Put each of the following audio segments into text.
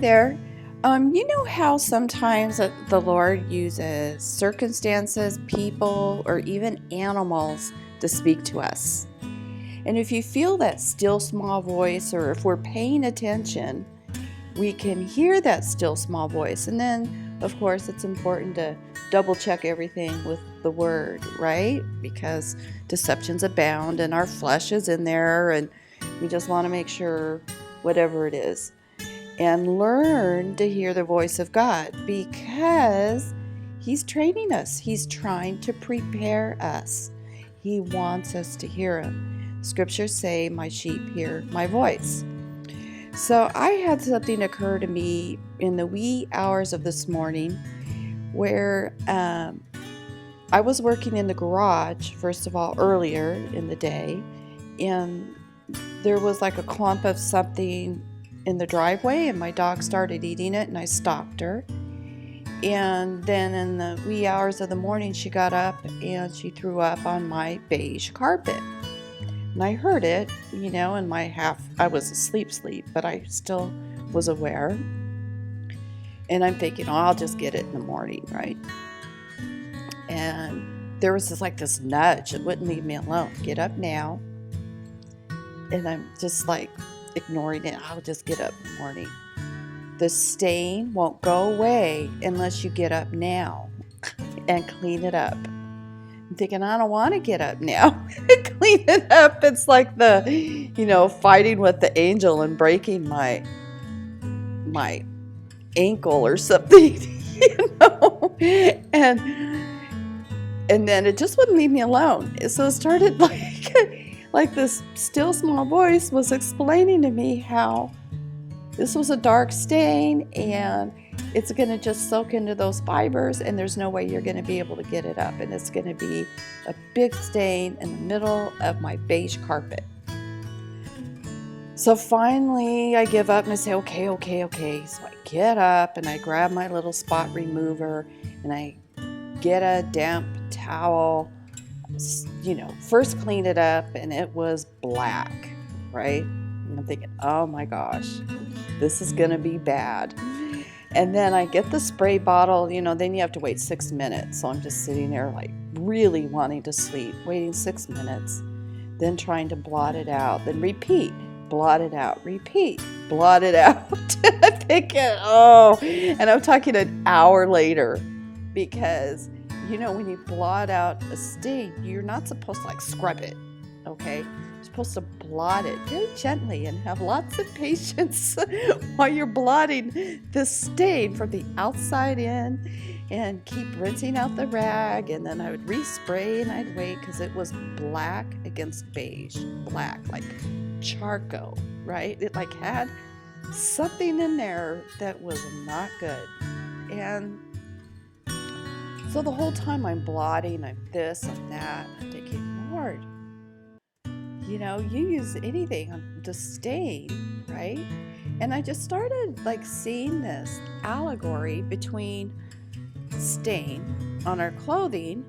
there. You know how sometimes the Lord uses circumstances, people, or even animals to speak to us. And if you feel that still small voice, or if we're paying attention, we can hear that still small voice. And then, of course, it's important to double check everything with the Word, right? Because deceptions abound and our flesh is in there, and we just want to make sure whatever it is. And learn to hear the voice of God, because He's training us. He's trying to prepare us. He wants us to hear Him. Scriptures say, "My sheep hear my voice." So I had something occur to me in the wee hours of this morning where I was working in the garage, first of all, earlier in the day, and there was like a clump of something in the driveway, and my dog started eating it, and I stopped her. And then in the wee hours of the morning, she got up and she threw up on my beige carpet. And I heard it, in my I was asleep, but I still was aware. And I'm thinking, I'll just get it in the morning, right? And there was this nudge. It wouldn't leave me alone. Get up now. And I'm just ignoring it. I'll just get up in the morning. The stain won't go away unless you get up now and clean it up. I'm thinking, I don't want to get up now and clean it up. It's like fighting with the angel and breaking my ankle or something, And then it just wouldn't leave me alone. So it started like this still small voice was explaining to me how this was a dark stain and it's going to just soak into those fibers and there's no way you're going to be able to get it up. And it's going to be a big stain in the middle of my beige carpet. So finally I give up and I say, okay. So I get up and I grab my little spot remover and I get a damp towel, first clean it up, and it was black, right? And I'm thinking, oh my gosh, this is gonna be bad. And then I get the spray bottle, then you have to wait 6 minutes. So I'm just sitting there really wanting to sleep, waiting 6 minutes, then trying to blot it out, then repeat, blot it out, repeat, blot it out. I'm thinking, and I'm talking an hour later, because when you blot out a stain, you're not supposed to scrub it, okay? You're supposed to blot it very gently and have lots of patience while you're blotting the stain from the outside in, and keep rinsing out the rag, and then I would respray and I'd wait, because it was black against beige, black, like charcoal, right? It had something in there that was not good. And so the whole time I'm blotting, I'm this and that, I'm thinking, Lord, you use anything on the stain, right? And I just started seeing this allegory between stain on our clothing,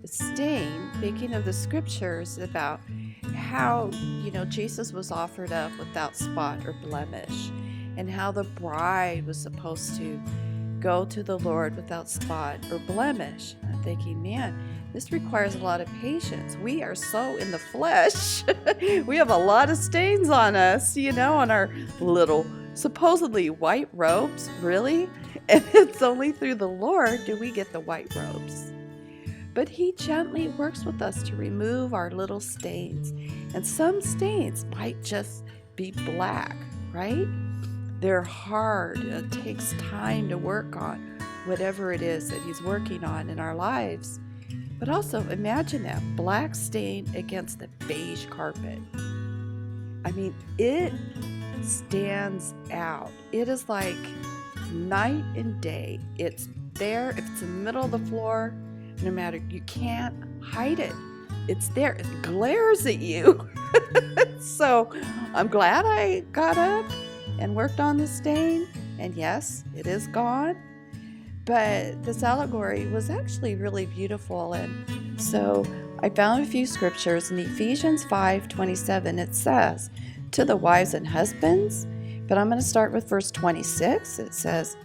the stain, thinking of the scriptures about how, Jesus was offered up without spot or blemish, and how the bride was supposed to go to the Lord without spot or blemish. I'm thinking, man, this requires a lot of patience. We are so in the flesh. We have a lot of stains on us, on our little supposedly white robes, really? And it's only through the Lord do we get the white robes. But He gently works with us to remove our little stains. And some stains might just be black, right? They're hard. It takes time to work on whatever it is that He's working on in our lives. But also imagine that black stain against the beige carpet. I mean, it stands out. It is like night and day. It's there. If it's in the middle of the floor, no matter, you can't hide it. It's there. It glares at you. So I'm glad I got up and worked on the stain, and yes, it is gone. But this allegory was actually really beautiful, and so I found a few scriptures. In Ephesians 5:27, it says, "To the wives and husbands, But I'm going to start with verse 26. It says,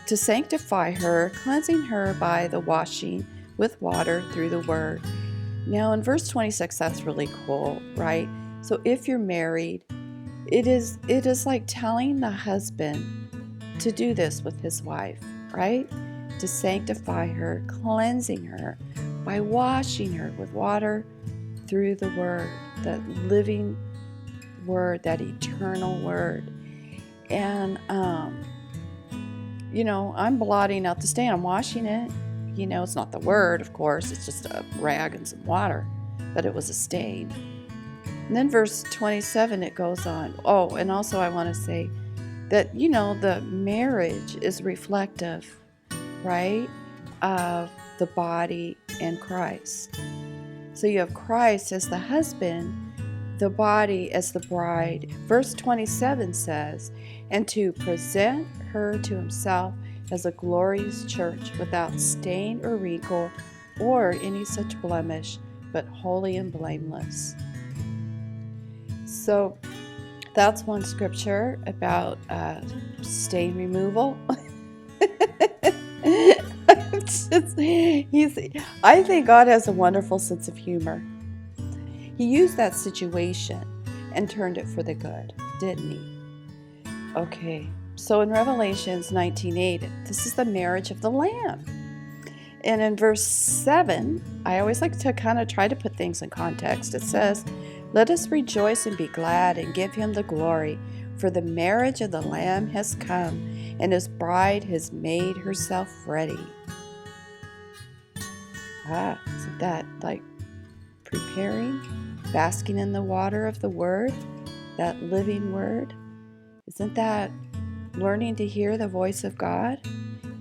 to sanctify her, cleansing her by the washing with water through the word. Now in verse 26, that's really cool, right? So if you're married, it is like telling the husband to do this with his wife, right? To sanctify her, cleansing her by washing her with water through the word, that living word, that eternal word. And, I'm blotting out the stain. I'm washing it. It's not the word, of course. It's just a rag and some water, but it was a stain. And then verse 27, it goes on. Oh, and also I want to say that, the marriage is reflective, right, of the body and Christ. So you have Christ as the husband, the body as the bride. Verse 27 says, and to present her to himself as a glorious church without stain or wrinkle or any such blemish, but holy and blameless. So that's one scripture about stain removal. I think God has a wonderful sense of humor. He used that situation and turned it for the good, didn't he? Okay, so in Revelations 19:8, this is the marriage of the Lamb. And in verse 7, I always like to kind of try to put things in context. It says, let us rejoice and be glad and give him the glory, for the marriage of the Lamb has come, and his bride has made herself ready. Isn't that like preparing, basking in the water of the word, that living word? Isn't that learning to hear the voice of God?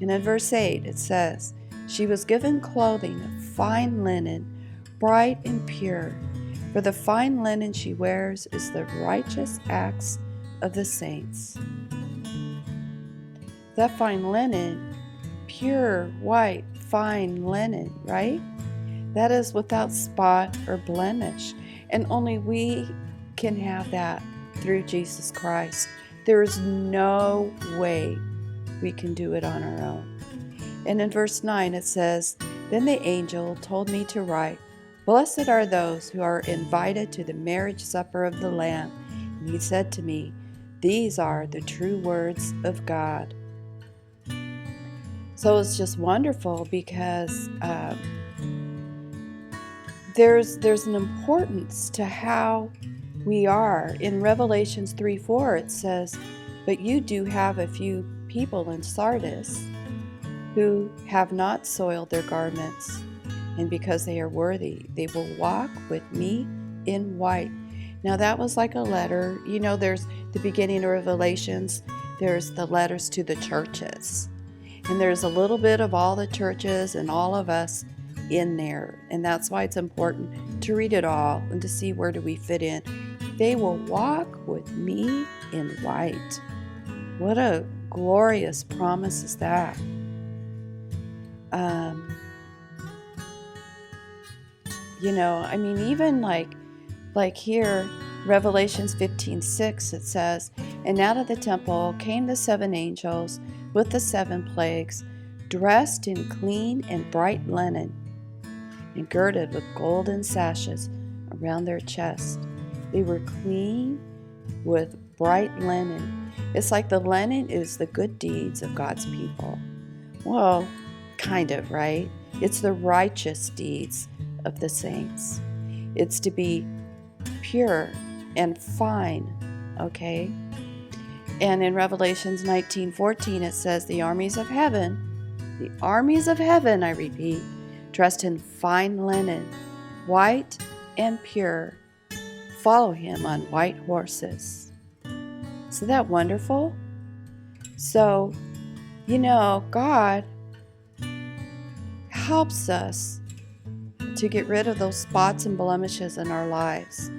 And in verse 8 it says, she was given clothing of fine linen, bright and pure, for the fine linen she wears is the righteous acts of the saints. That fine linen, pure, white, fine linen, right? That is without spot or blemish. And only we can have that through Jesus Christ. There is no way we can do it on our own. And in verse 9 it says, then the angel told me to write, blessed are those who are invited to the marriage supper of the Lamb. And he said to me, these are the true words of God. So it's just wonderful because there's an importance to how we are. In Revelations 3:4 it says, but you do have a few people in Sardis who have not soiled their garments, and because they are worthy, they will walk with me in white. Now that was like a letter. There's the beginning of Revelations, there's the letters to the churches. And there's a little bit of all the churches and all of us in there. And that's why it's important to read it all and to see where do we fit in. They will walk with me in white. What a glorious promise is that. Even like here, Revelations 15:6, it says, and out of the temple came the 7 angels with the 7 plagues, dressed in clean and bright linen, and girded with golden sashes around their chest. They were clean with bright linen. It's like the linen is the good deeds of God's people. Well, kind of, right? It's the righteous deeds of the saints. It's to be pure and fine, okay? And in Revelations 19:14 it says, the armies of heaven, I repeat, dressed in fine linen, white and pure, follow him on white horses. Isn't that wonderful? So, God helps us to get rid of those spots and blemishes in our lives.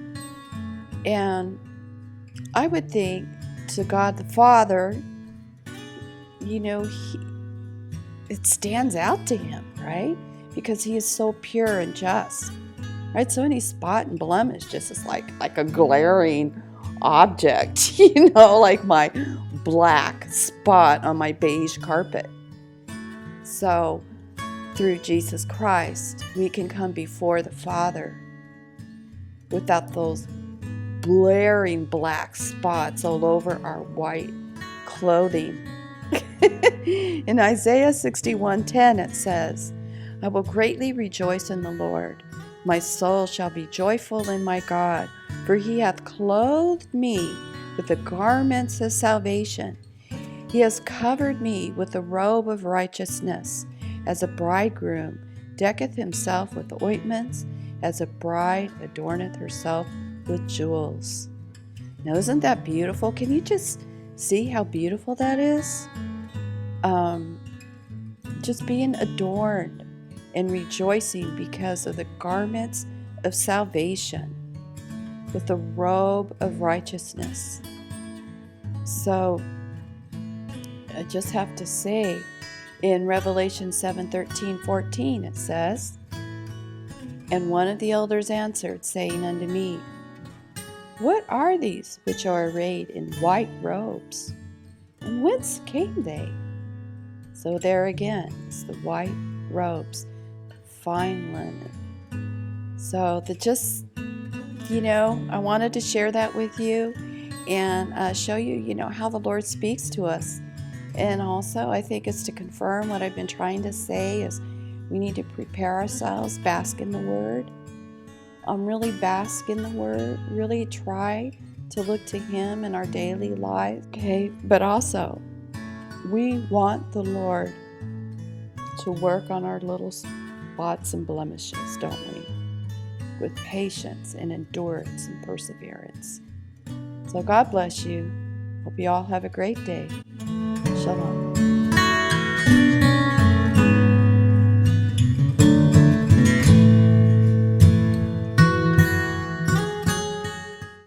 And I would think to God the Father, it stands out to him, right? Because he is so pure and just, right? So any spot and blemish just is like a glaring, object, like my black spot on my beige carpet. So through Jesus Christ, we can come before the Father without those blaring black spots all over our white clothing. In Isaiah 61:10 it says, I will greatly rejoice in the Lord. My soul shall be joyful in my God, for he hath clothed me with the garments of salvation. He has covered me with the robe of righteousness, as a bridegroom decketh himself with ointments, as a bride adorneth herself with jewels. Now, isn't that beautiful? Can you just see how beautiful that is? Just being adorned and rejoicing because of the garments of salvation with the robe of righteousness. So I just have to say, in Revelation 7:13-14 it says, And one of the elders answered, saying unto me, What are these which are arrayed in white robes? And whence came they? So there again is the white robes, fine linen. So I wanted to share that with you and show you, how the Lord speaks to us. And also, I think it's to confirm what I've been trying to say is we need to prepare ourselves, bask in the Word. Really bask in the Word, really try to look to Him in our daily lives. Okay, but also, we want the Lord to work on our little spots and blemishes, don't we? With patience and endurance and perseverance. So God bless you. Hope you all have a great day. Shalom.